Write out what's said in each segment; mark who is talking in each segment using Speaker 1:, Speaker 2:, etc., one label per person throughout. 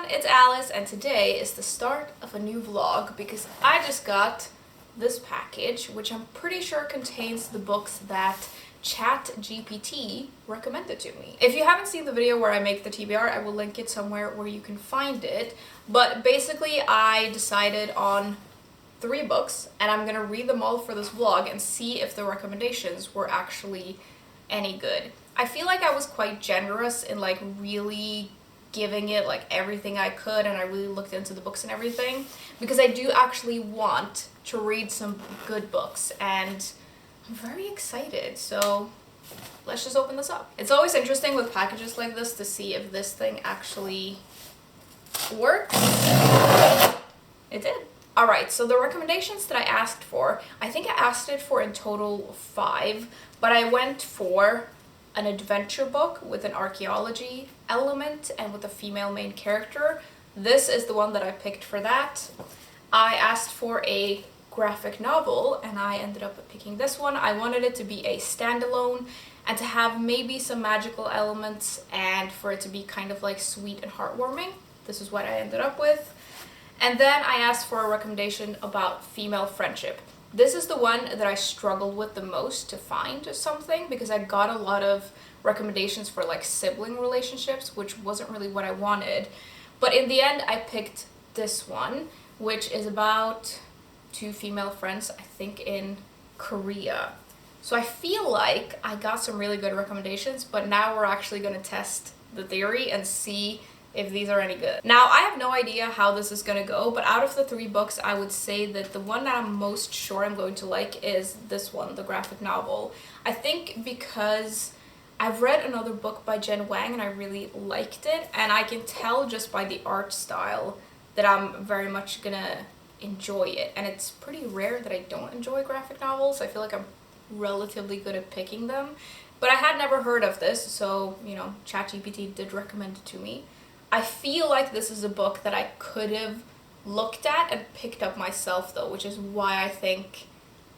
Speaker 1: it's Alice, and today is the start of a new vlog because I just got this package, which I'm pretty sure contains the books that ChatGPT recommended to me. If you haven't seen the video where I make the TBR, I will link it somewhere where you can find it. But basically, I decided on 3 books, and I'm gonna read them all for this vlog and see if the recommendations were actually any good. I feel like I was quite generous in like really giving it like everything I could, and I really looked into the books and everything because I do actually want to read some good books and I'm very excited. So let's just open this up. It's always interesting with packages like this to see if this thing actually works. It did. Alright, so the recommendations that I asked for, I think I asked it for in total 5, but I went for an adventure book with an archaeology element and with a female main character. This is the one that I picked for that. I asked for a graphic novel and I ended up picking this one. I wanted it to be a standalone and to have maybe some magical elements and for it to be kind of like sweet and heartwarming. This is what I ended up with. And then I asked for a recommendation about female friendship. This is the one that I struggled with the most to find something because I got a lot of recommendations for like sibling relationships, which wasn't really what I wanted. But in the end, I picked this one, which is about 2 female friends, I think in Korea. So I feel like I got some really good recommendations, but now we're actually going to test the theory and see if these are any good. Now, I have no idea how this is gonna go, but out of the 3 books, I would say that the one that I'm most sure I'm going to like is this one, the graphic novel. I think because I've read another book by Wang and I really liked it, and I can tell just by the art style that I'm very much gonna enjoy it. And it's pretty rare that I don't enjoy graphic novels. I feel like I'm relatively good at picking them. But I had never heard of this, so, you know, ChatGPT did recommend it to me. I feel like this is a book that I could have looked at and picked up myself though, which is why I think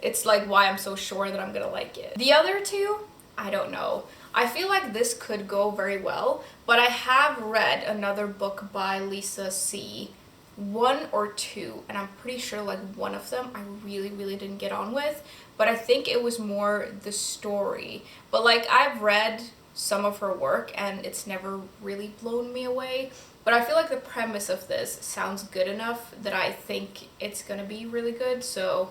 Speaker 1: it's like why I'm so sure that I'm gonna like it. The other 2, I don't know. I feel like this could go very well, but I have read another book by Lisa C, 1 or 2, and I'm pretty sure like one of them I really didn't get on with, but I think it was more the story. But like I've read some of her work and it's never really blown me away, but I feel like the premise of this sounds good enough that I think it's gonna be really good, so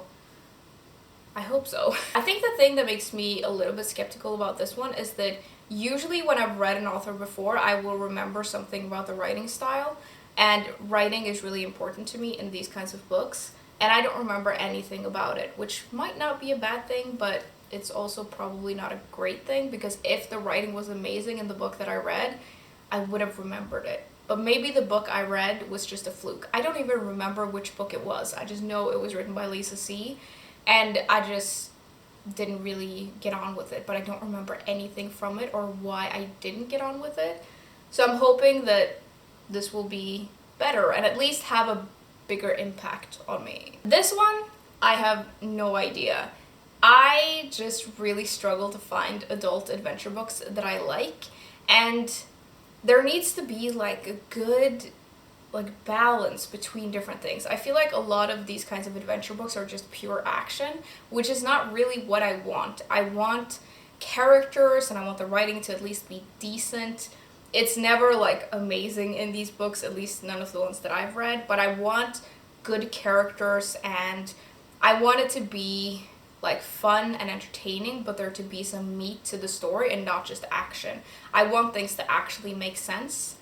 Speaker 1: I hope so. I think the thing that makes me a little bit skeptical about this one is that usually when I've read an author before, I will remember something about the writing style, and writing is really important to me in these kinds of books, and I don't remember anything about it, which might not be a bad thing, but it's also probably not a great thing, because if the writing was amazing in the book that I read, I would have remembered it. But maybe the book I read was just a fluke. I don't even remember which book it was. I just know it was written by Lisa C, and I just didn't really get on with it, but I don't remember anything from it or why I didn't get on with it. So I'm hoping that this will be better and at least have a bigger impact on me. This one, I have no idea. I just really struggle to find adult adventure books that I like, and there needs to be like a good like balance between different things. I feel like a lot of these kinds of adventure books are just pure action, which is not really what I want. I want characters and I want the writing to at least be decent. It's never like amazing in these books, at least none of the ones that I've read, but I want good characters and I want it to be like fun and entertaining, but there to be some meat to the story and not just action. I want things to actually make sense.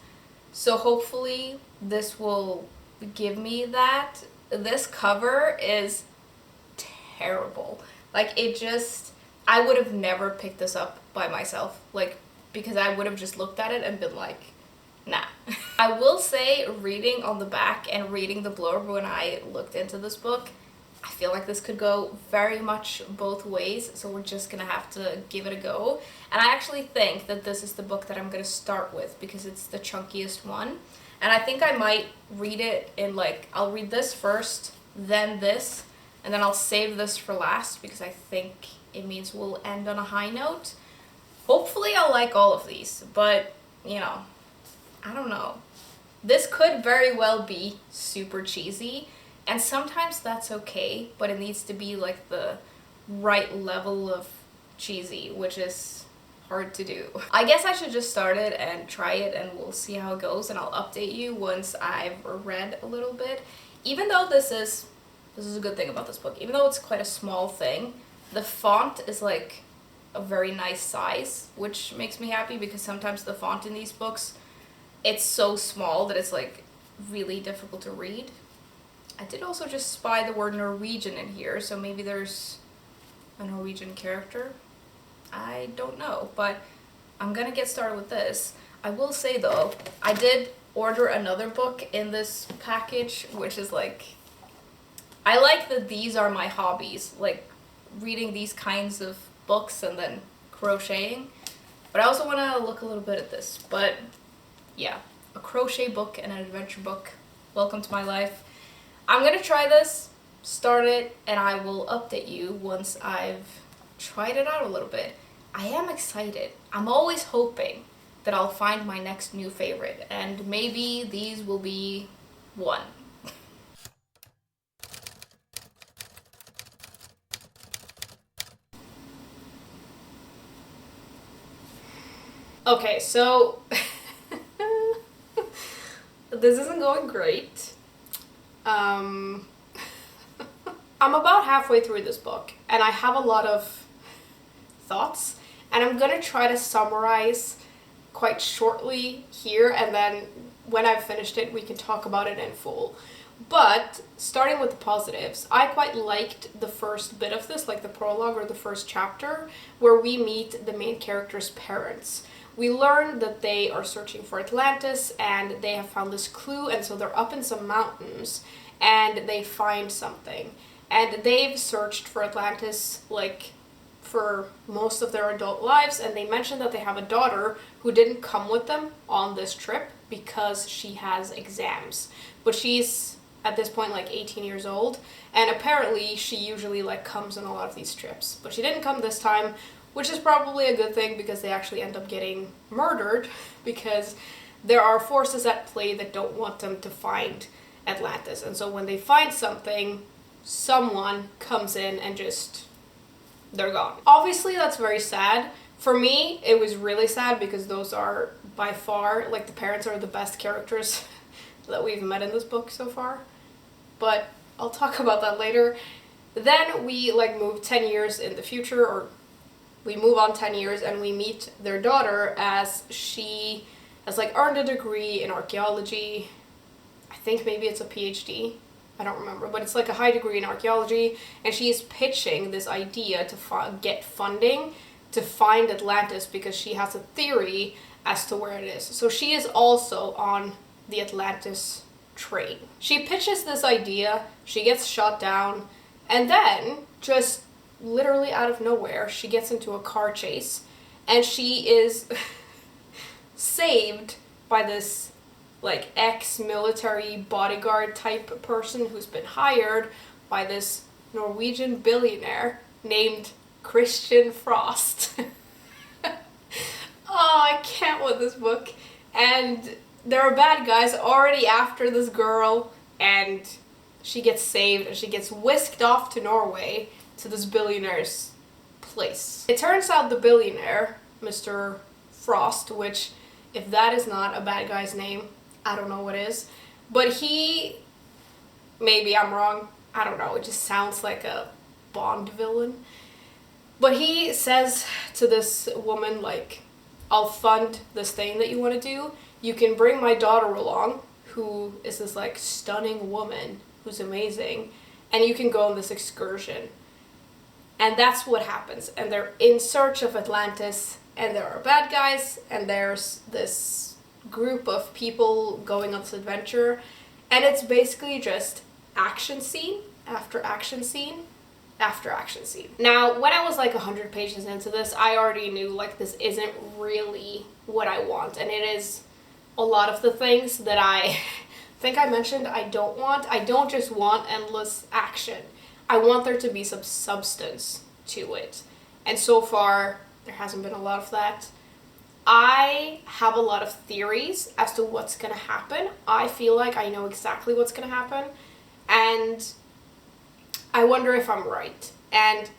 Speaker 1: So hopefully this will give me that. This cover is terrible. Like I would have never picked this up by myself, like because I would have just looked at it and been like, nah. I will say reading on the back and reading the blurb when I looked into this book, I feel like this could go very much both ways, so we're just gonna have to give it a go. And I actually think that this is the book that I'm gonna start with because it's the chunkiest one. And I think I might read it in like, I'll read this first, then this, and then I'll save this for last because I think it means we'll end on a high note. Hopefully I'll like all of these, but you know, I don't know. This could very well be super cheesy, and sometimes that's okay, but it needs to be like the right level of cheesy, which is hard to do. I guess I should just start it and try it, and we'll see how it goes, and I'll update you once I've read a little bit. Even though this is a good thing about this book, even though it's quite a small thing, the font is like a very nice size, which makes me happy because sometimes the font in these books, it's so small that it's like really difficult to read. I did also just spy the word Norwegian in here, so maybe there's a Norwegian character. I don't know, but I'm gonna get started with this. I will say though, I did order another book in this package, which is like, I like that these are my hobbies, like reading these kinds of books and then crocheting, but I also want to look a little bit at this. But yeah, a crochet book and an adventure book. Welcome to my life. I'm gonna try this, start it, and I will update you once I've tried it out a little bit. I am excited. I'm always hoping that I'll find my next new favorite, and maybe these will be one. Okay, so this isn't going great. I'm about halfway through this book, and I have a lot of thoughts, and I'm gonna try to summarize quite shortly here, and then when I've finished it, we can talk about it in full. But starting with the positives, I quite liked the first bit of this, like the prologue or the first chapter, where we meet the main character's parents. We learn that they are searching for Atlantis, and they have found this clue, and so they're up in some mountains, and they find something. And they've searched for Atlantis, like, for most of their adult lives, and they mention that they have a daughter who didn't come with them on this trip because she has exams. But she's, at this point, like 18 years old, and apparently she usually, like, comes on a lot of these trips. But she didn't come this time, which is probably a good thing because they actually end up getting murdered because there are forces at play that don't want them to find Atlantis. And so when they find something, someone comes in and just, they're gone. Obviously, that's very sad. For me, it was really sad because those are by far, like, the parents are the best characters that we've met in this book so far. But I'll talk about that later. Then we, like, move 10 years in the future, or we move on 10 years, and we meet their daughter as she has, like, earned a degree in archaeology. I think maybe it's a PhD. I don't remember, but it's like a high degree in archaeology, and she's pitching this idea to get funding to find Atlantis because she has a theory as to where it is. So she is also on the Atlantis train. She pitches this idea, she gets shot down, and then just literally out of nowhere, she gets into a car chase, and she is saved by this, like, ex-military bodyguard type person who's been hired by this Norwegian billionaire named Christian Frost. Oh, I can't with this book. And there are bad guys already after this girl, and she gets saved, and she gets whisked off to Norway to this billionaire's place. It turns out the billionaire, Mr. Frost, which, if that is not a bad guy's name, I don't know what is. But he, maybe I'm wrong, I don't know, it just sounds like a Bond villain. But he says to this woman, like, I'll fund this thing that you want to do. You can bring my daughter along, who is this, like, stunning woman who's amazing, and you can go on this excursion. And that's what happens. And they're in search of Atlantis, and there are bad guys, and there's this group of people going on this adventure, and it's basically just action scene after action scene after action scene. Now, when I was like 100 pages into this, I already knew, like, this isn't really what I want, and it is a lot of the things that I think I mentioned I don't want. I don't just want endless action. I want there to be some substance to it. And so far, there hasn't been a lot of that. I have a lot of theories as to what's going to happen. I feel like I know exactly what's going to happen, and I wonder if I'm right. And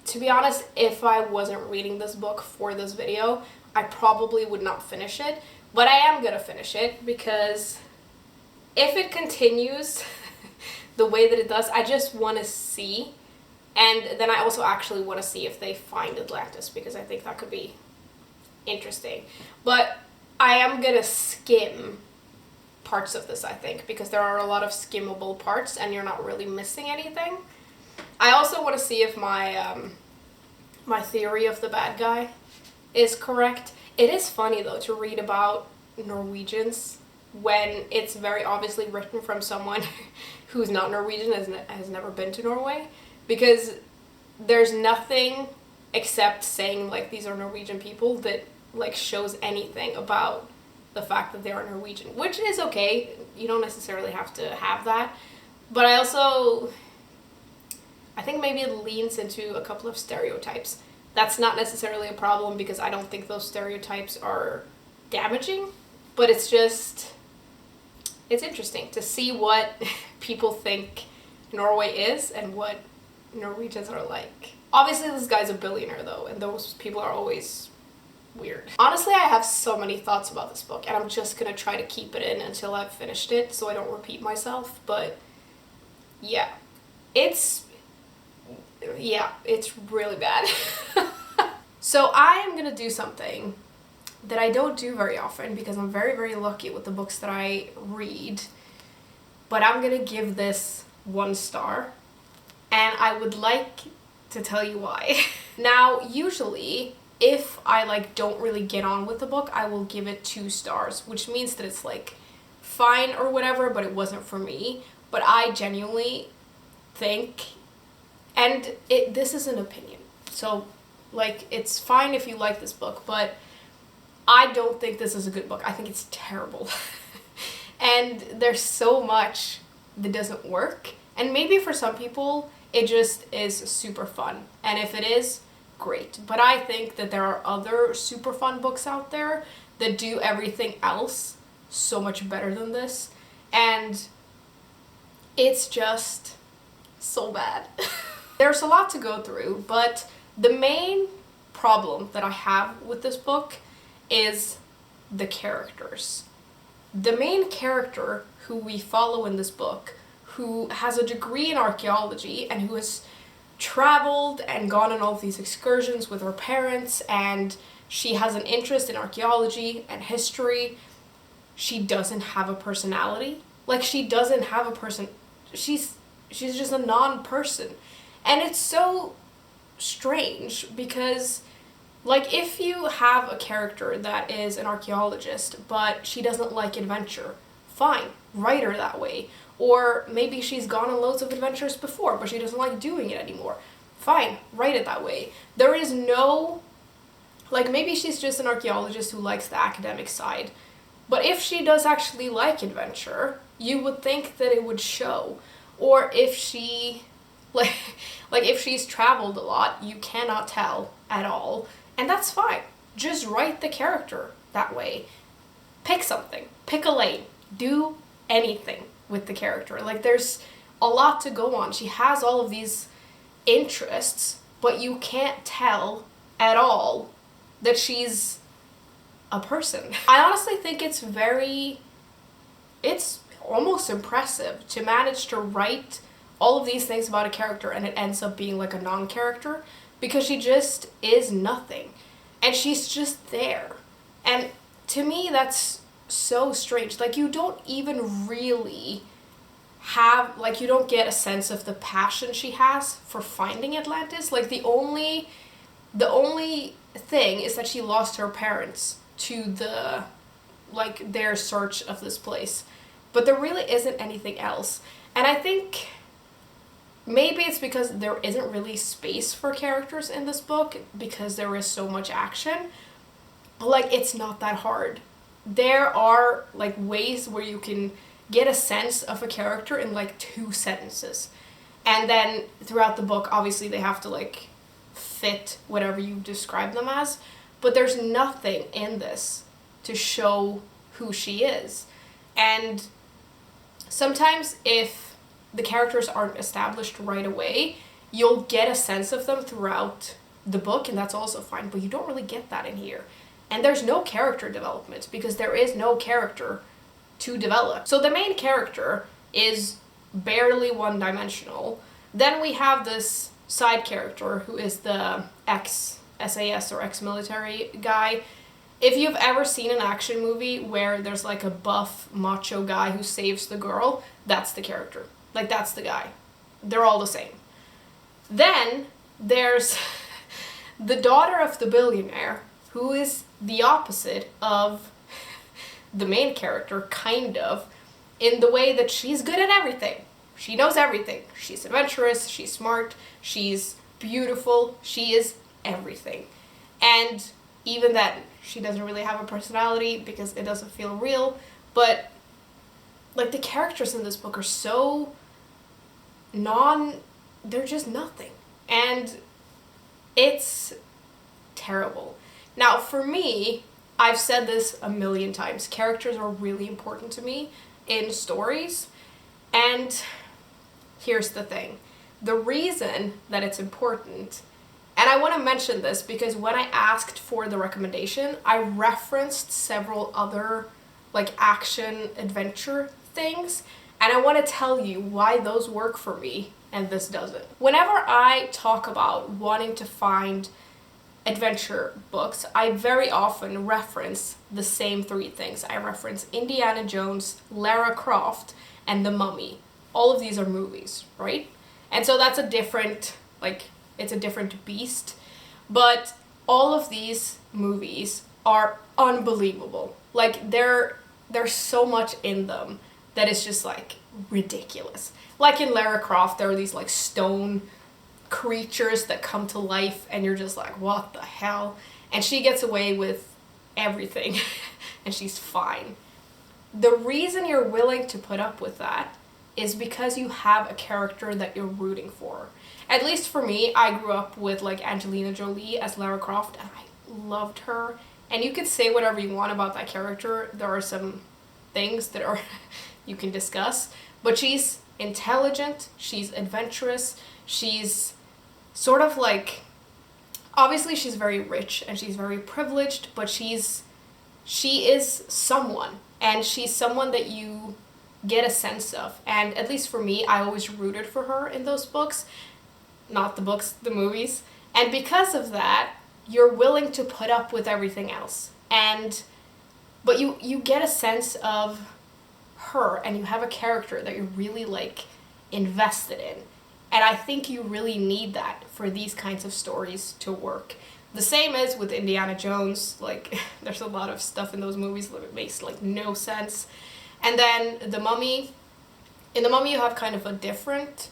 Speaker 1: to be honest, if I wasn't reading this book for this video, I probably would not finish it, but I am going to finish it because if it continues the way that it does, I just want to see. And then I also actually want to see if they find Atlantis, because I think that could be interesting. But I am going to skim parts of this, I think, because there are a lot of skimmable parts and you're not really missing anything. I also want to see if my my theory of the bad guy is correct. It is funny, though, to read about Norwegians when it's very obviously written from someone who's not Norwegian, has never been to Norway, because there's nothing except saying, like, these are Norwegian people that, like, shows anything about the fact that they are Norwegian, which is okay. You don't necessarily have to have that. But I think maybe it leans into a couple of stereotypes. That's not necessarily a problem because I don't think those stereotypes are damaging, but it's interesting to see what people think Norway is and what Norwegians are like. Obviously, this guy's a billionaire, though, and those people are always weird. Honestly, I have so many thoughts about this book, and I'm just gonna try to keep it in until I've finished it so I don't repeat myself, but yeah. It's really bad. So I am gonna do something that I don't do very often because I'm very, very lucky with the books that I read, but I'm gonna give this 1 star, and I would like to tell you why. Now, usually, if I, like, don't really get on with the book, I will give it 2 stars, which means that it's, like, fine or whatever, but it wasn't for me. But I genuinely think, and this is an opinion, so, like, it's fine if you like this book, but I don't think this is a good book. I think it's terrible. And there's so much that doesn't work, and maybe for some people it just is super fun, and if it is, great. But I think that there are other super fun books out there that do everything else so much better than this, and it's just so bad. There's a lot to go through, but the main problem that I have with this book is the characters. The main character who we follow in this book, who has a degree in archaeology and who has traveled and gone on all these excursions with her parents, and she has an interest in archaeology and history, she doesn't have a personality. Like, she doesn't have a person. She's just a non-person. And it's so strange because, like, if you have a character that is an archaeologist but she doesn't like adventure, fine, write her that way. Or maybe she's gone on loads of adventures before, but she doesn't like doing it anymore. Fine, write it that way. There is no, like, maybe she's just an archaeologist who likes the academic side. But if she does actually like adventure, you would think that it would show. Or if she, like if she's traveled a lot, you cannot tell at all. And that's fine. Just write the character that way. Pick something. Pick a lane. Do anything with the character. Like, there's a lot to go on. She has all of these interests, but you can't tell at all that she's a person. I honestly think it's almost impressive to manage to write all of these things about a character and it ends up being like a non-character, because she just is nothing. And she's just there. And to me, that's so strange. Like, you don't even really have, like, you don't get a sense of the passion she has for finding Atlantis. Like, the only thing is that she lost her parents to their search of this place. But there really isn't anything else. And I think maybe it's because there isn't really space for characters in this book because there is so much action. But, like, it's not that hard. There are, like, ways where you can get a sense of a character in, like, 2 sentences. And then throughout the book, obviously, they have to, like, fit whatever you describe them as. but there's nothing in this to show who she is. And sometimes if the characters aren't established right away, you'll get a sense of them throughout the book, and that's also fine, but you don't really get that in here. And there's no character development because there is no character to develop. So the main character is barely one-dimensional. Then we have this side character who is the ex-SAS or ex-military guy. If you've ever seen an action movie where there's like a buff macho guy who saves the girl, that's the character. Like, that's the guy. They're all the same. Then there's the daughter of the billionaire, who is the opposite of the main character, kind of, in the way that she's good at everything. She knows everything. She's adventurous, she's smart, she's beautiful, she is everything. And even then, she doesn't really have a personality because it doesn't feel real, but like the characters in this book are so they're just nothing. And it's terrible. Now, for me, I've said this a million times, characters are really important to me in stories, and here's the thing. The reason that it's important, and I want to mention this because when I asked for the recommendation, I referenced several other like action adventure things, and I want to tell you why those work for me and this doesn't. Whenever I talk about wanting to find adventure books, I very often reference the same three things. I reference Indiana Jones, Lara Croft, and The Mummy. All of these are movies, right? And so that's a different, like, it's a different beast. But all of these movies are unbelievable. Like, there's so much in them that is just, like, ridiculous. Like in Lara Croft, there are these, like, stone creatures that come to life, and you're just like, what the hell? And she gets away with everything, and she's fine. The reason you're willing to put up with that is because you have a character that you're rooting for. At least for me, I grew up with like Angelina Jolie as Lara Croft, and I loved her. And you could say whatever you want about that character. There are some things that are you can discuss, but she's intelligent, she's adventurous, she's sort of like, obviously she's very rich and she's very privileged, but she is someone, and she's someone that you get a sense of. And at least for me, I always rooted for her in those books. Not the books, the movies. And because of that, you're willing to put up with everything else. But you get a sense of her, and you have a character that you're really like invested in. And I think you really need that for these kinds of stories to work. The same as with Indiana Jones. Like, there's a lot of stuff in those movies that makes like no sense. And then The Mummy. In The Mummy, you have kind of a different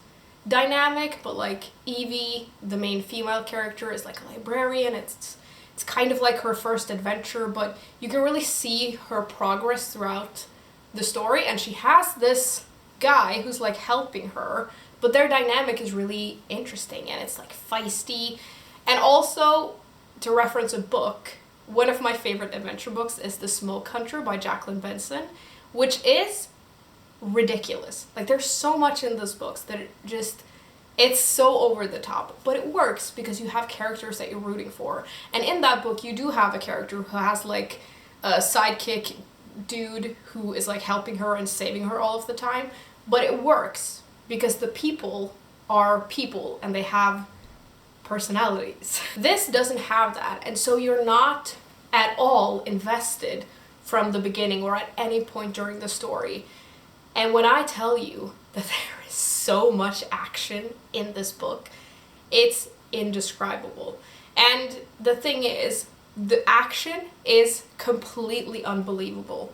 Speaker 1: dynamic, but like Evie, the main female character, is like a librarian. It's kind of like her first adventure, but you can really see her progress throughout the story, and she has this guy who's like helping her, but their dynamic is really interesting, and it's like feisty. And also, to reference a book, one of my favorite adventure books is The Smoke Hunter by Jacqueline Benson, which is ridiculous. Like, there's so much in those books that it's so over the top, but it works because you have characters that you're rooting for. And in that book, you do have a character who has like a sidekick dude who is like helping her and saving her all of the time, but it works because the people are people and they have personalities. This doesn't have that, and so you're not at all invested from the beginning or at any point during the story. And when I tell you that there is so much action in this book, it's indescribable. And the thing is, the action is completely unbelievable.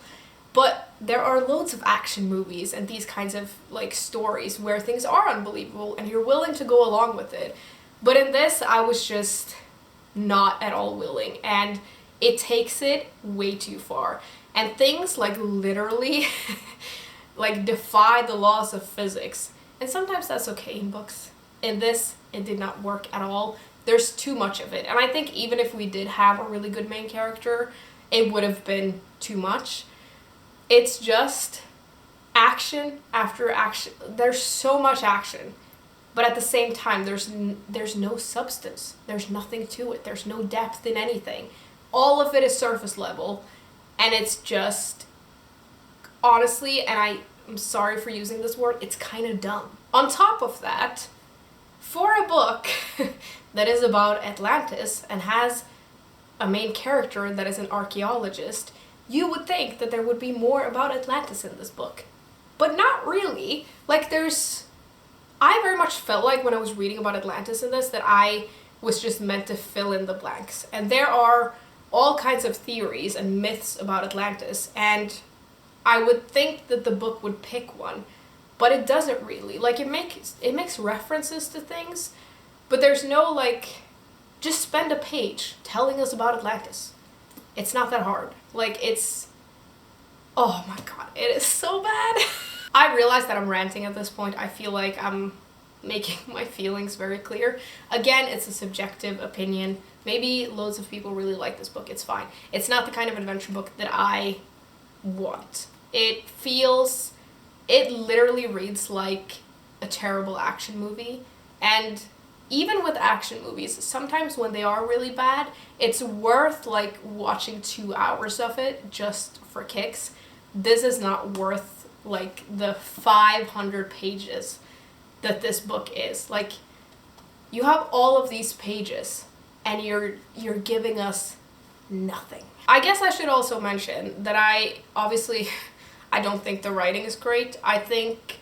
Speaker 1: But there are loads of action movies and these kinds of like stories where things are unbelievable and you're willing to go along with it. But in this, I was just not at all willing, and it takes it way too far. And things like literally like defy the laws of physics. And sometimes that's okay in books. In this, it did not work at all. there's too much of it. And I think even if we did have a really good main character, it would have been too much. It's just action after action. There's so much action, but at the same time, there's no substance. There's nothing to it. There's no depth in anything. All of it is surface level, and it's just, honestly, and I'm sorry for using this word, it's kind of dumb. On top of that, for a book that is about Atlantis and has a main character that is an archaeologist, you would think that there would be more about Atlantis in this book. But not really. Like, I very much felt like when I was reading about Atlantis in this that I was just meant to fill in the blanks. And there are all kinds of theories and myths about Atlantis, and I would think that the book would pick one, but it doesn't really. Like, it makes references to things, but there's no, like, just spend a page telling us about Atlantis. It's not that hard. Like, oh my god, it is so bad. I realize that I'm ranting at this point. I feel like I'm making my feelings very clear. Again, it's a subjective opinion. Maybe loads of people really like this book. It's fine. It's not the kind of adventure book that I want. It literally reads like a terrible action movie. And even with action movies, sometimes when they are really bad, it's worth like watching 2 hours of it just for kicks. This is not worth like the 500 pages that this book is. Like, you have all of these pages and you're giving us nothing. I guess I should also mention that I don't think the writing is great. I think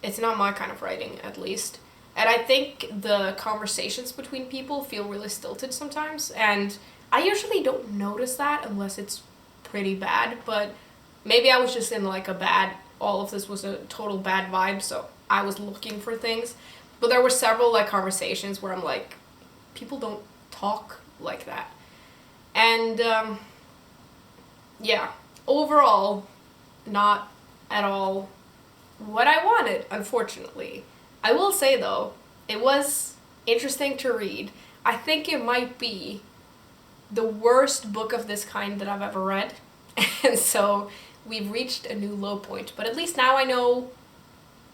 Speaker 1: it's not my kind of writing, at least. And I think the conversations between people feel really stilted sometimes, and I usually don't notice that unless it's pretty bad, but maybe I was just in like all of this was a total bad vibe, so I was looking for things. But there were several like conversations where I'm like, people don't talk like that. And yeah, overall, not at all what I wanted, unfortunately. I will say though, it was interesting to read. I think it might be the worst book of this kind that I've ever read. And so we've reached a new low point. But at least now I know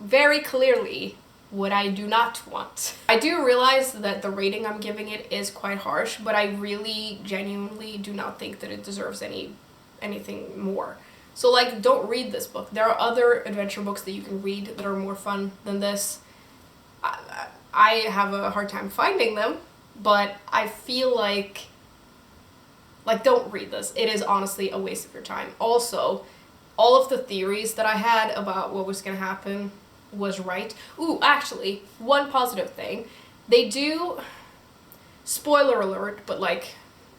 Speaker 1: very clearly what I do not want. I do realize that the rating I'm giving it is quite harsh, but I really genuinely do not think that it deserves anything more. So like, don't read this book. There are other adventure books that you can read that are more fun than this. I have a hard time finding them, but I feel like don't read this. It is honestly a waste of your time. Also, all of the theories that I had about what was going to happen was right. Ooh, actually, one positive thing. They do, spoiler alert, but like,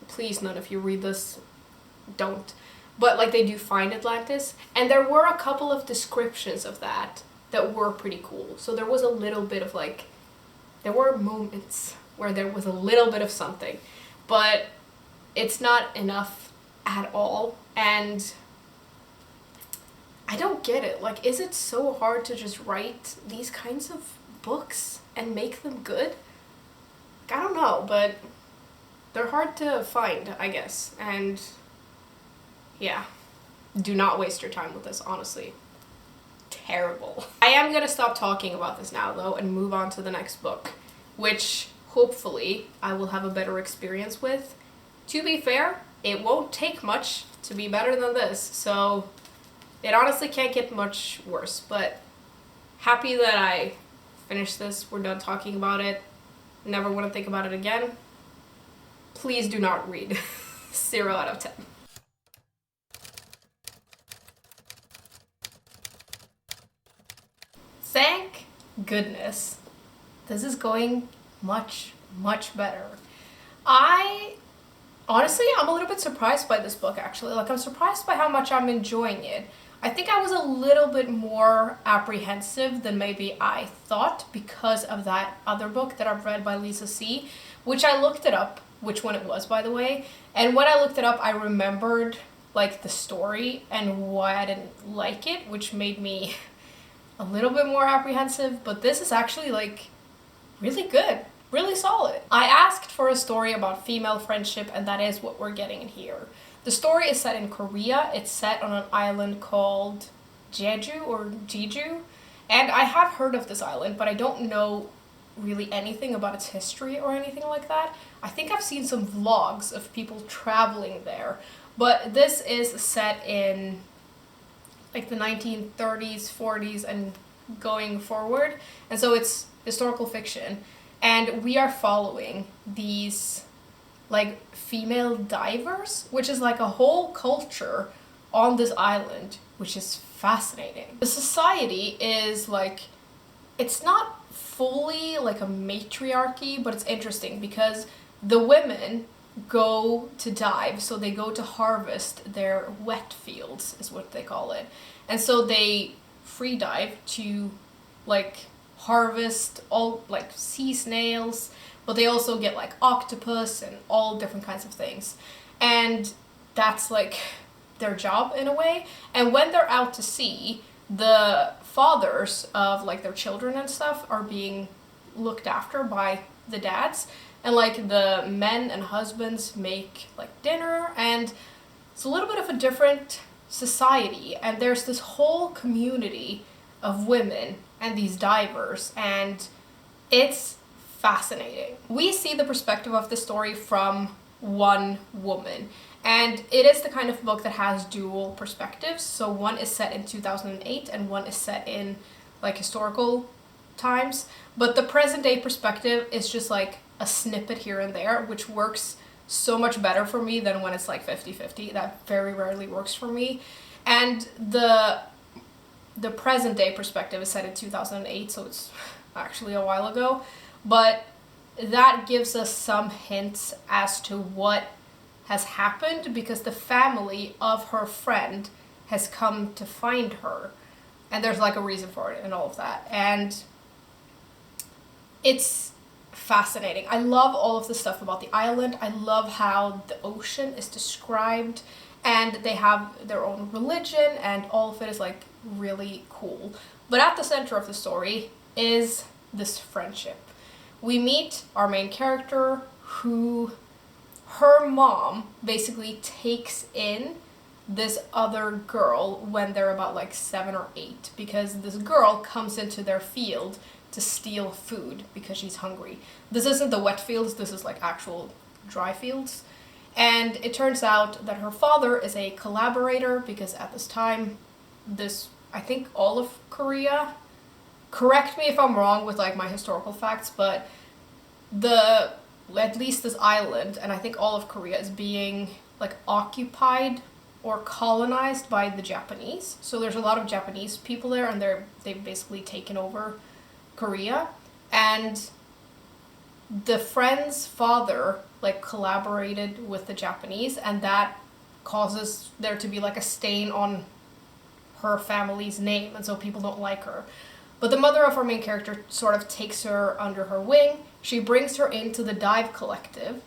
Speaker 1: please none of you read this, don't. But like, they do find Atlantis, and there were a couple of descriptions of that were pretty cool. So there was a little bit of like, there were moments where there was a little bit of something, but it's not enough at all. And I don't get it. Like, is it so hard to just write these kinds of books and make them good? I don't know, but they're hard to find, I guess. And yeah, do not waste your time with this, honestly. Terrible. I am gonna stop talking about this now though and move on to the next book, which hopefully I will have a better experience with. To be fair, it won't take much to be better than this, so it honestly can't get much worse, but happy that I finished this. We're done talking about it. Never want to think about it again. Please do not read. 0 out of 10. Thank goodness. This is going much, much better. Honestly, I'm a little bit surprised by this book, actually. Like, I'm surprised by how much I'm enjoying it. I think I was a little bit more apprehensive than maybe I thought because of that other book that I've read by Lisa C., which I looked it up, which one it was, by the way. And when I looked it up, I remembered, like, the story and why I didn't like it, which made me a little bit more apprehensive. But this is actually, like, really good.
Speaker 2: really solid. I asked for a story about female friendship, and that is what we're getting in here. The story is set in Korea. It's set on an island called Jeju, and I have heard of this island, but I don't know really anything about its history or anything like that. I think I've seen some vlogs of people traveling there, but this is set in like the 1930s, 40s, and going forward, and so it's historical fiction, and we are following these like female divers, which is like a whole culture on this island, which is fascinating. The society is like, it's not fully like a matriarchy, but it's interesting because the women go to dive, so they go to harvest their wet fields is what they call it, and so they free dive to like harvest all like sea snails, but they also get like octopus and all different kinds of things, and that's like their job in a way. And when they're out to sea, the fathers of like their children and stuff are being looked after by the dads, and like the men and husbands make like dinner, and it's a little bit of a different society, and there's this whole community of women and these divers, and it's fascinating. We see the perspective of the story from one woman, and it is the kind of book that has dual perspectives. So one is set in 2008 and one is set in like historical times, but the present day perspective is just like a snippet here and there, which works so much better for me than when it's like 50-50. That very rarely works for me. And the present day perspective is set in 2008, so it's actually a while ago, but that gives us some hints as to what has happened, because the family of her friend has come to find her, and there's like a reason for it and all of that, and it's fascinating. I love all of the stuff about the island. I love how the ocean is described, and they have their own religion, and all of it is like really cool. But at the center of the story is this friendship. We meet our main character, who her mom basically takes in this other girl when they're about like 7 or 8, because this girl comes into their field to steal food because she's hungry. This isn't the wet fields, this is like actual dry fields. And it turns out that her father is a collaborator, because at this time, I think all of Korea, correct me if I'm wrong with like my historical facts, but at least this island, and I think all of Korea, is being like occupied or colonized by the Japanese. So there's a lot of Japanese people there, and they've basically taken over Korea. And the friend's father like collaborated with the Japanese, and that causes there to be like a stain on her family's name, and so people don't like her. But the mother of our main character sort of takes her under her wing. She brings her into the dive collective,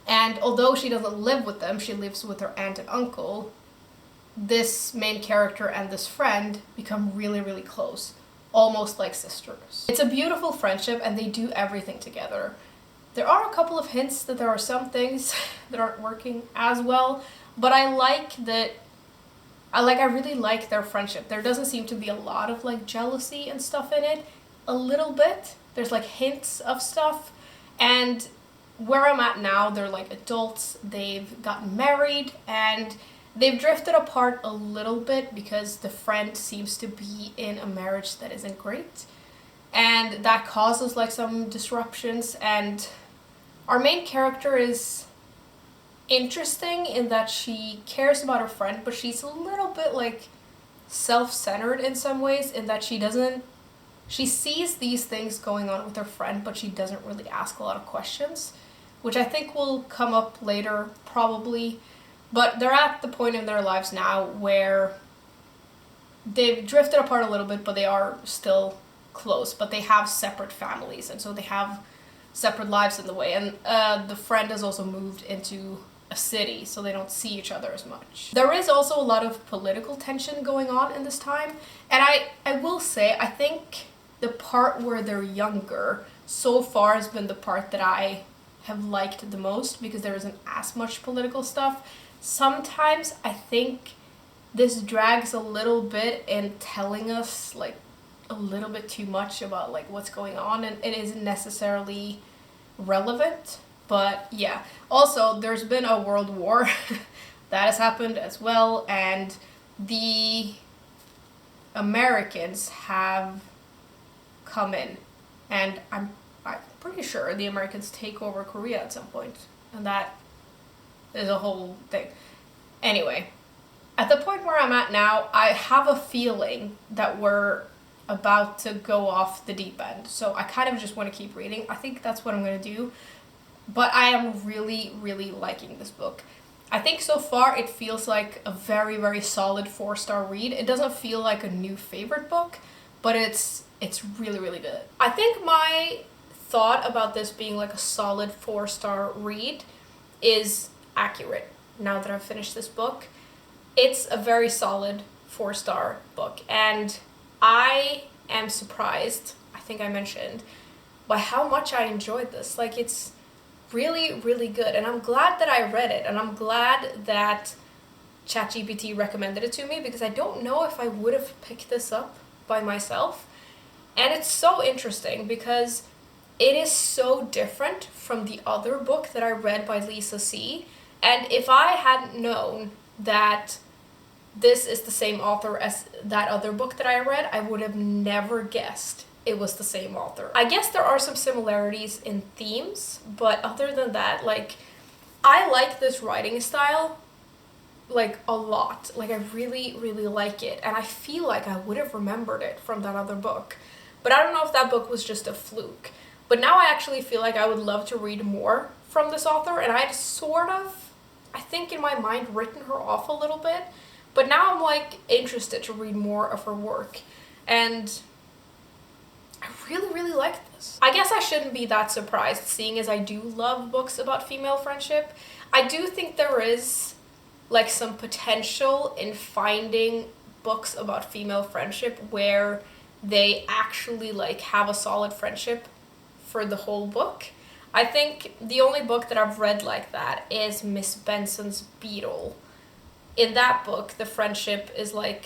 Speaker 2: and although she doesn't live with them, she lives with her aunt and uncle, this main character and this friend become really, really close, almost like sisters. It's a beautiful friendship, and they do everything together. There are a couple of hints that there are some things that aren't working as well, but I really like their friendship. There doesn't seem to be a lot of like jealousy and stuff in it. A little bit. There's like hints of stuff. And where I'm at now, they're like adults. They've gotten married, and they've drifted apart a little bit because the friend seems to be in a marriage that isn't great. And that causes like some disruptions. And our main character is interesting in that she cares about her friend, but she's a little bit like self-centered in some ways, in that she sees these things going on with her friend, but she doesn't really ask a lot of questions, which I think will come up later probably. But they're at the point in their lives now where they've drifted apart a little bit, but they are still close, but they have separate families, and so they have separate lives in the way. And the friend has also moved into a city, so they don't see each other as much. There is also a lot of political tension going on in this time, and I will say, I think the part where they're younger, so far has been the part that I have liked the most because there isn't as much political stuff. Sometimes I think this drags a little bit in telling us like a little bit too much about like what's going on, and it isn't necessarily relevant. But yeah, also there's been a world war that has happened as well, and the Americans have come in, and I'm pretty sure the Americans take over Korea at some point, and that is a whole thing. Anyway, at the point where I'm at now, I have a feeling that we're about to go off the deep end. So I kind of just want to keep reading. I think that's what I'm going to do. But I am really, really liking this book. I think so far it feels like a very, very solid 4-star read. It doesn't feel like a new favorite book, but it's really, really good. I think my thought about this being like a solid 4-star read is accurate now that I've finished this book. It's a very solid 4-star book, and I am surprised, I think I mentioned, by how much I enjoyed this. Like, it's really, really good, and I'm glad that I read it, and I'm glad that ChatGPT recommended it to me, because I don't know if I would have picked this up by myself. And it's so interesting because it is so different from the other book that I read by Lisa C. And if I hadn't known that this is the same author as that other book that I read, I would have never guessed it was the same author. I guess there are some similarities in themes, but other than that, like, I like this writing style, like, a lot. Like, I really, really like it, and I feel like I would have remembered it from that other book. But I don't know if that book was just a fluke. But now I actually feel like I would love to read more from this author, and I'd sort of, I think in my mind, written her off a little bit. But now I'm, like, interested to read more of her work. And I really, really like this. I guess I shouldn't be that surprised, seeing as I do love books about female friendship. I do think there is, like, some potential in finding books about female friendship where they actually, like, have a solid friendship for the whole book. I think the only book that I've read like that is Miss Benson's Beetle. In that book, the friendship is like,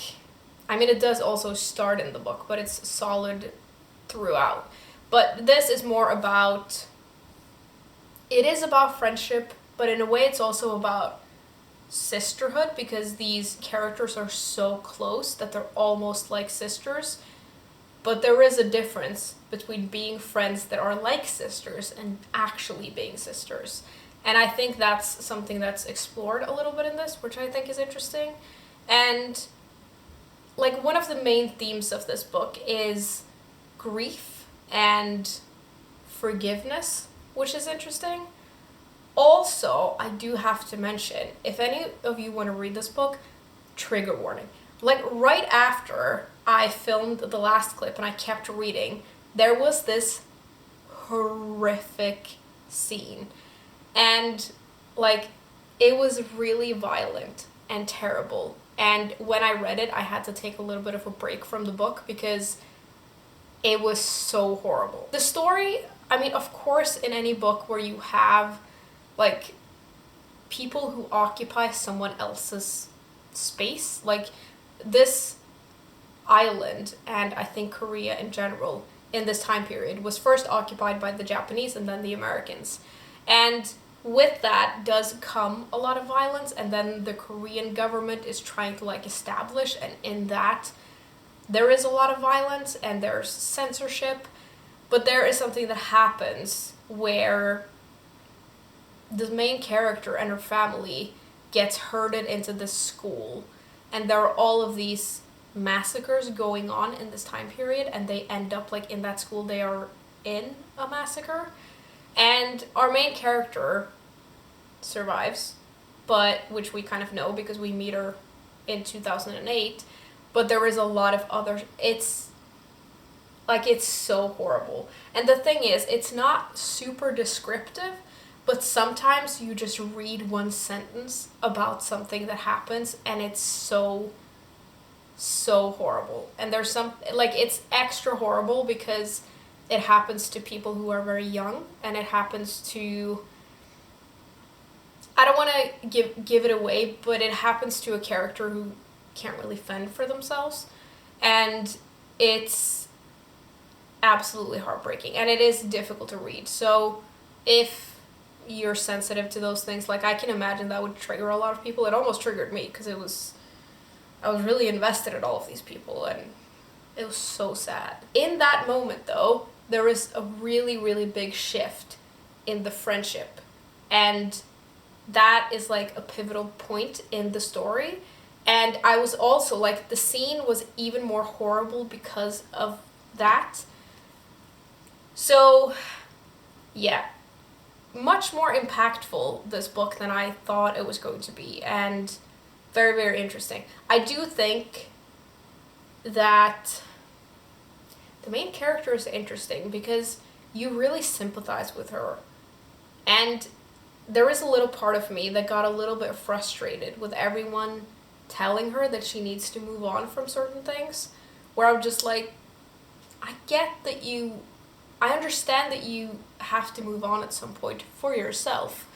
Speaker 2: I mean, it does also start in the book, but it's solid throughout. But this is more about, it is about friendship, but in a way it's also about sisterhood, because these characters are so close that they're almost like sisters. But there is a difference between being friends that are like sisters and actually being sisters. And I think that's something that's explored a little bit in this, which I think is interesting. And, like, one of the main themes of this book is grief and forgiveness, which is interesting. Also, I do have to mention, if any of you want to read this book, trigger warning. Like, right after I filmed the last clip and I kept reading, there was this horrific scene. And, like, it was really violent and terrible. And when I read it, I had to take a little bit of a break from the book because it was so horrible. The story, I mean, of course, in any book where you have, like, people who occupy someone else's space, like, this island, and I think Korea in general, in this time period, was first occupied by the Japanese and then the Americans. And with that does come a lot of violence, and then the Korean government is trying to, like, establish, and in that there is a lot of violence and there's censorship, but there is something that happens where the main character and her family gets herded into this school, and there are all of these massacres going on in this time period, and they end up, like, in that school they are in a massacre. And our main character survives, but which we kind of know because we meet her in 2008, but there is a lot of other, it's so horrible. And the thing is, it's not super descriptive, but sometimes you just read one sentence about something that happens and it's so horrible. And there's some, like, it's extra horrible because it happens to people who are very young, and it happens to, I don't want to give it away, but it happens to a character who can't really fend for themselves, and it's absolutely heartbreaking, and it is difficult to read. So if you're sensitive to those things, like, I can imagine that would trigger a lot of people. It almost triggered me because I was really invested in all of these people, and it was so sad. In that moment, though, there was a really, really big shift in the friendship, and that is like a pivotal point in the story. And I was also like, the scene was even more horrible because of that. So yeah, much more impactful, this book, than I thought it was going to be, and very, very interesting. I do think that the main character is interesting because you really sympathize with her, and there is a little part of me that got a little bit frustrated with everyone telling her that she needs to move on from certain things, where I'm just like, I understand that you have to move on at some point for yourself,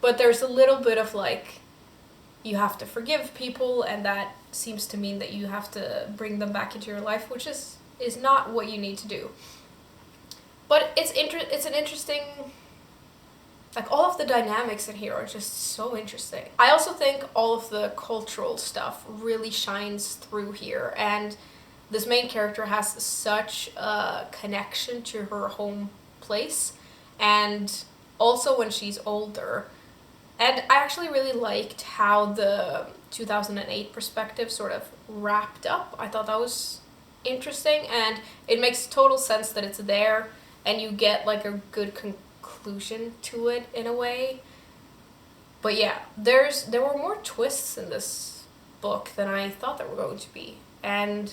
Speaker 2: but there's a little bit of like, you have to forgive people, and that seems to mean that you have to bring them back into your life, which is not what you need to do. But it's an interesting, like, all of the dynamics in here are just so interesting. I also think all of the cultural stuff really shines through here, and this main character has such a connection to her home place, and also when she's older. And I actually really liked how the 2008 perspective sort of wrapped up. I thought that was interesting, and it makes total sense that it's there, and you get like a good conclusion to it in a way. But yeah, there were more twists in this book than I thought there were going to be, and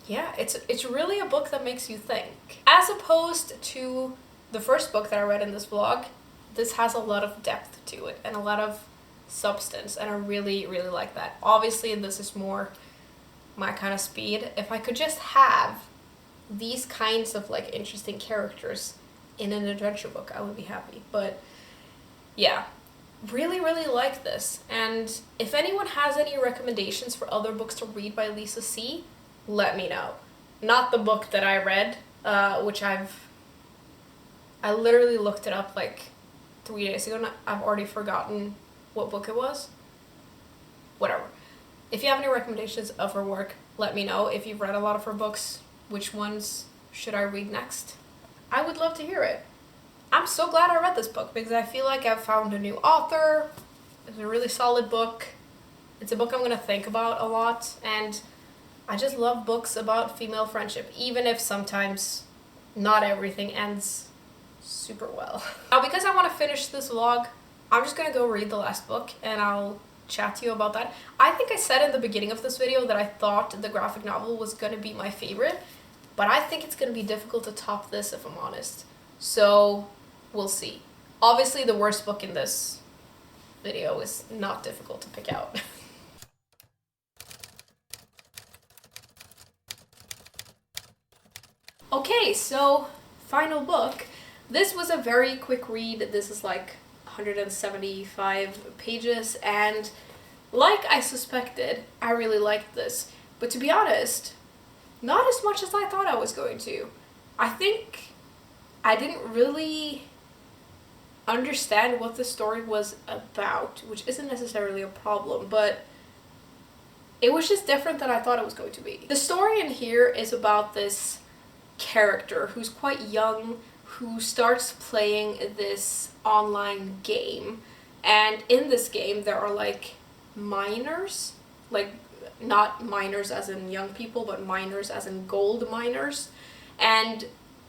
Speaker 2: yeah, it's really a book that makes you think. As opposed to the first book that I read in this vlog, this has a lot of depth to it and a lot of substance, and I really, really like that. Obviously, this is more my kind of speed. If I could just have these kinds of like interesting characters in an adventure book, I would be happy. But yeah, really, really like this. And if anyone has any recommendations for other books to read by Lisa C., let me know. Not the book that I read, which I literally looked it up like 3 days ago, and I've already forgotten what book it was. Whatever. If you have any recommendations of her work, let me know. If you've read a lot of her books, which ones should I read next? I would love to hear it. I'm so glad I read this book because I feel like I've found a new author. It's a really solid book. It's a book I'm going to think about a lot, and I just love books about female friendship, even if sometimes not everything ends super well. Now, because I want to finish this vlog, I'm just going to go read the last book, and I'll chat to you about that. I think I said in the beginning of this video that I thought the graphic novel was going to be my favorite, but I think it's going to be difficult to top this, if I'm honest. So we'll see. Obviously, the worst book in this video is not difficult to pick out. Okay, so final book. This was a very quick read. This is like 175 pages, and like I suspected, I really liked this. But to be honest, not as much as I thought I was going to. I think I didn't really understand what the story was about, which isn't necessarily a problem, but it was just different than I thought it was going to be. The story in here is about this character who's quite young, who starts playing this online game, and in this game there are like miners, like not miners as in young people, but miners as in gold miners, and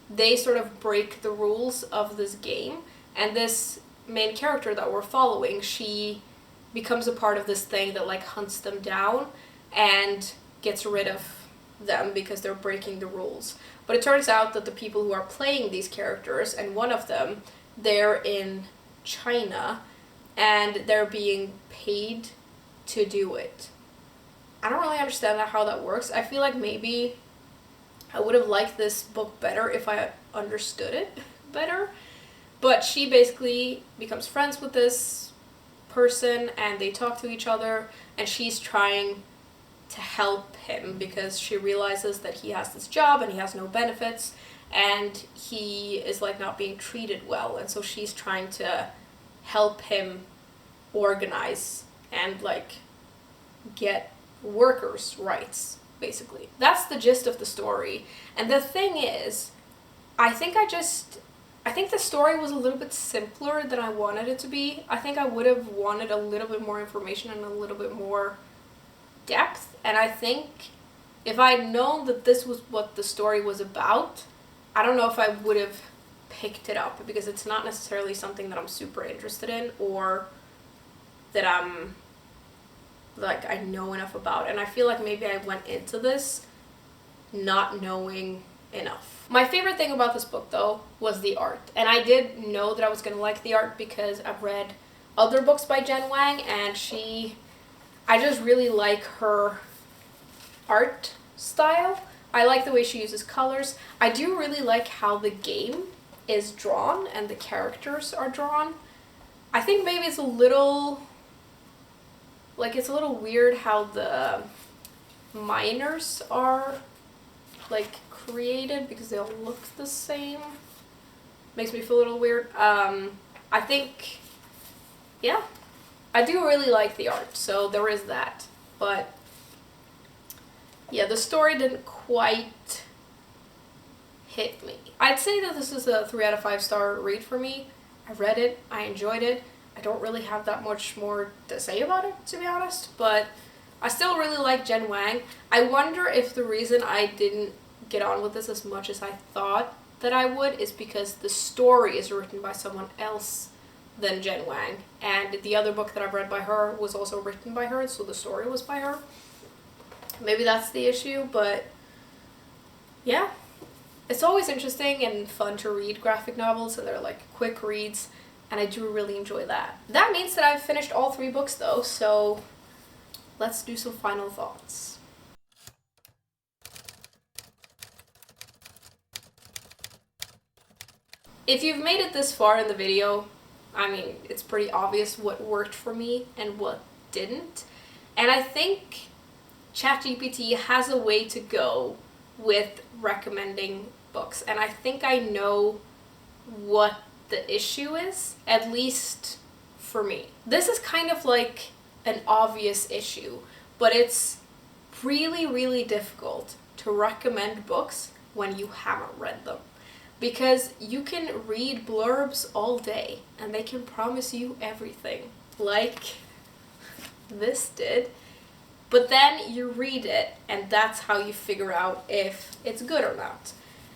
Speaker 2: they sort of break the rules of this game, and this main character that we're following, she becomes a part of this thing that like hunts them down and gets rid of them because they're breaking the rules. But it turns out that the people who are playing these characters, and one of them, they're in China, and they're being paid to do it. I don't really understand how that works. I feel like maybe I would have liked this book better if I understood it better. But she basically becomes friends with this person and they talk to each other, and she's trying to help him because she realizes that he has this job and he has no benefits and he is like not being treated well, and so she's trying to help him organize and like get workers' rights, basically. That's the gist of the story. And the thing is, I think the story was a little bit simpler than I wanted it to be. I think I would have wanted a little bit more information and a little bit more depth. And I think if I had known that this was what the story was about, I don't know if I would have picked it up, because it's not necessarily something that I'm super interested in or that I'm like I know enough about. And I feel like maybe I went into this not knowing enough. My favorite thing about this book though was the art, and I did know that I was going to like the art because I've read other books by Jen Wang, and I just really like her art style. I like the way she uses colors. I do really like how the game is drawn and the characters are drawn. I think maybe it's a little weird how the miners are like created because they all look the same. Makes me feel a little weird. I think, yeah, I do really like the art, so there is that. But yeah, the story didn't quite hit me. I'd say that this is a 3 out of 5 star read for me. I read it, I enjoyed it. I don't really have that much more to say about it, to be honest, but I still really like Jen Wang. I wonder if the reason I didn't get on with this as much as I thought that I would is because the story is written by someone else than Jen Wang, and the other book that I've read by her was also written by her, so the story was by her. Maybe that's the issue, but yeah. It's always interesting and fun to read graphic novels, and they're like quick reads, and I do really enjoy that. That means that I've finished all 3 books though, so let's do some final thoughts. If you've made it this far in the video, I mean, it's pretty obvious what worked for me and what didn't. And I think ChatGPT has a way to go with recommending books, and I think I know what the issue is, at least for me. This is kind of like an obvious issue, but it's really, really difficult to recommend books when you haven't read them. Because you can read blurbs all day and they can promise you everything, like this did. But then you read it and that's how you figure out if it's good or not.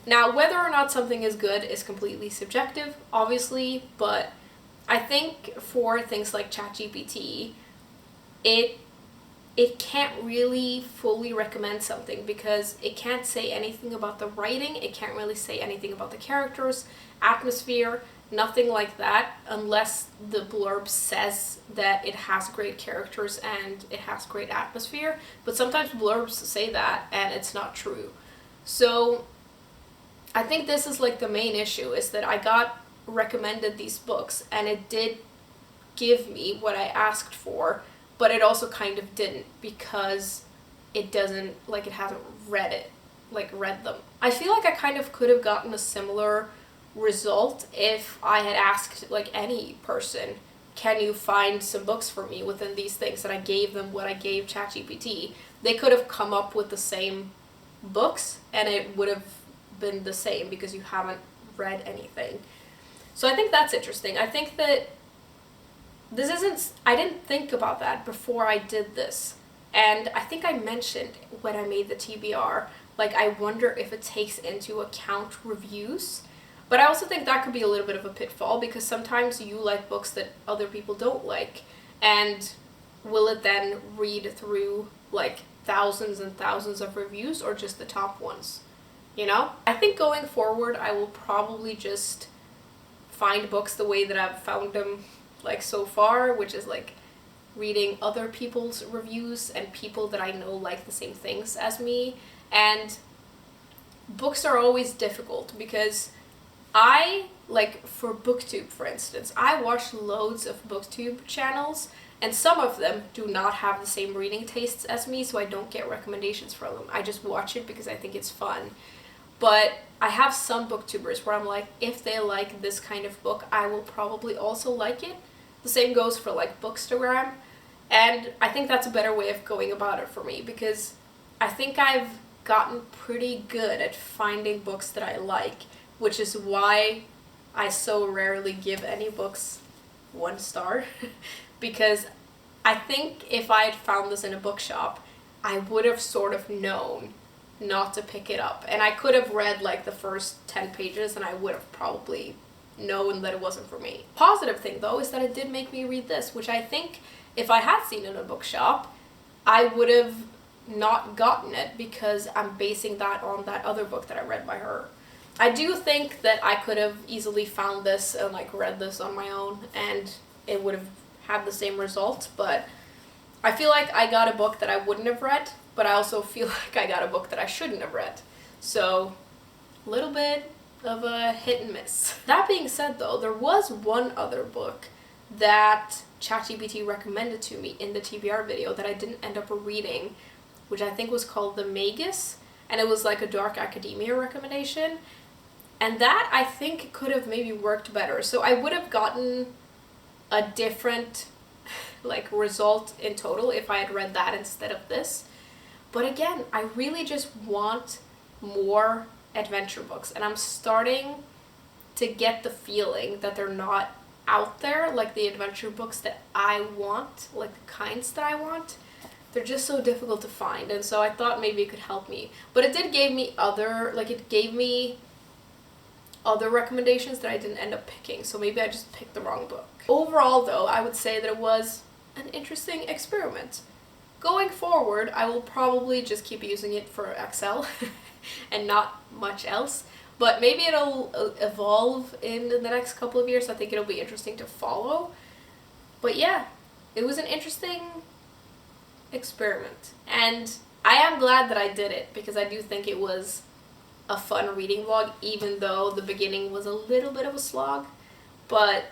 Speaker 2: Now, whether or not something is good is completely subjective, obviously, but I think for things like ChatGPT, it can't really fully recommend something because it can't say anything about the writing, it can't really say anything about the characters, atmosphere, nothing like that, unless the blurb says that it has great characters and it has great atmosphere. But sometimes blurbs say that and it's not true. So I think this is like the main issue, is that I got recommended these books and it did give me what I asked for, but it also kind of didn't, because it doesn't, like, it hasn't read them. I feel like I kind of could have gotten a similar result if I had asked like any person, can you find some books for me within these things, and I gave them what I gave ChatGPT. They could have come up with the same books and it would have been the same because you haven't read anything. So I think that's interesting. I think that I didn't think about that before I did this. And I think I mentioned when I made the TBR, like, I wonder if it takes into account reviews. But I also think that could be a little bit of a pitfall, because sometimes you like books that other people don't like. And will it then read through like thousands and thousands of reviews, or just the top ones? You know? I think going forward, I will probably just find books the way that I've found them like so far, which is like reading other people's reviews and people that I know like the same things as me. And
Speaker 1: books are always difficult because like for booktube for instance, I watch loads of booktube channels and some of them do not have the same reading tastes as me, so I don't get recommendations from them. I just watch it because I think it's fun. But I have some booktubers where I'm like, if they like this kind of book, I will probably also like it. The same goes for like Bookstagram, and I think that's a better way of going about it for me because I think I've gotten pretty good at finding books that I like, which is why I so rarely give any books 1 star because I think if I had found this in a bookshop, I would have sort of known not to pick it up. And I could have read like the first 10 pages and I would have probably known that it wasn't for me. Positive thing though is that it did make me read this, which I think if I had seen it in a bookshop, I would have not gotten it because I'm basing that on that other book that I read by her. I do think that I could have easily found this and like read this on my own and it would have had the same result, but I feel like I got a book that I wouldn't have read, but I also feel like I got a book that I shouldn't have read. So, a little bit of a hit and miss. That being said though, there was one other book that ChatGPT recommended to me in the TBR video that I didn't end up reading, which I think was called The Magus, and it was like a dark academia recommendation. And that I think could have maybe worked better. So I would have gotten a different like result in total if I had read that instead of this. But again, I really just want more adventure books, and I'm starting to get the feeling that they're not out there like the adventure books that I want, like the kinds that I want. They're just so difficult to find, and so I thought maybe it could help me. But it did give me other recommendations that I didn't end up picking, so maybe I just picked the wrong book. Overall though, I would say that it was an interesting experiment. Going forward, I will probably just keep using it for Excel and not much else, but maybe it'll evolve in the next couple of years. I think it'll be interesting to follow. But yeah, it was an interesting experiment, and I am glad that I did it because I do think it was a fun reading vlog, even though the beginning was a little bit of a slog. But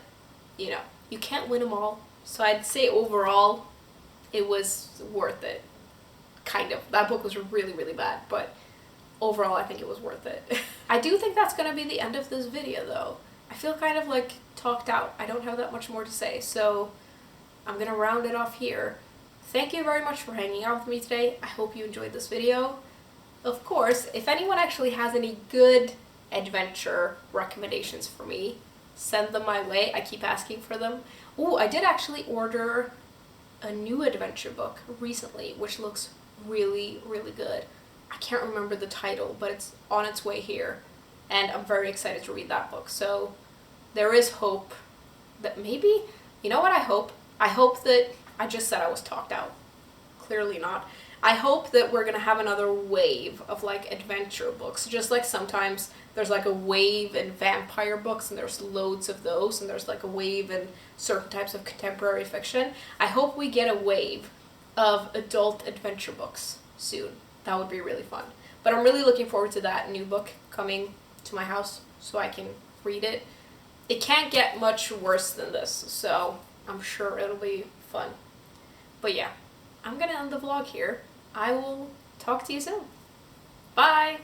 Speaker 1: you know, you can't win them all, so I'd say overall it was worth it. Kind of. That book was really, really bad, but overall I think it was worth it. I do think that's gonna be the end of this video though. I feel kind of like talked out. I don't have that much more to say, so I'm gonna round it off here. Thank you very much for hanging out with me today. I hope you enjoyed this video. Of course, if anyone actually has any good adventure recommendations for me, send them my way. I keep asking for them. Ooh, I did actually order a new adventure book recently, which looks really, really good. I can't remember the title, but it's on its way here, and I'm very excited to read that book. So there is hope that maybe, you know what I hope? I hope that, I just said I was talked out. Clearly not. I hope that we're gonna have another wave of like adventure books, just like sometimes there's like a wave in vampire books and there's loads of those, and there's like a wave in certain types of contemporary fiction. I hope we get a wave of adult adventure books soon. That would be really fun. But I'm really looking forward to that new book coming to my house so I can read it. It can't get much worse than this, so I'm sure it'll be fun. But yeah, I'm gonna end the vlog here. I will talk to you soon. Bye!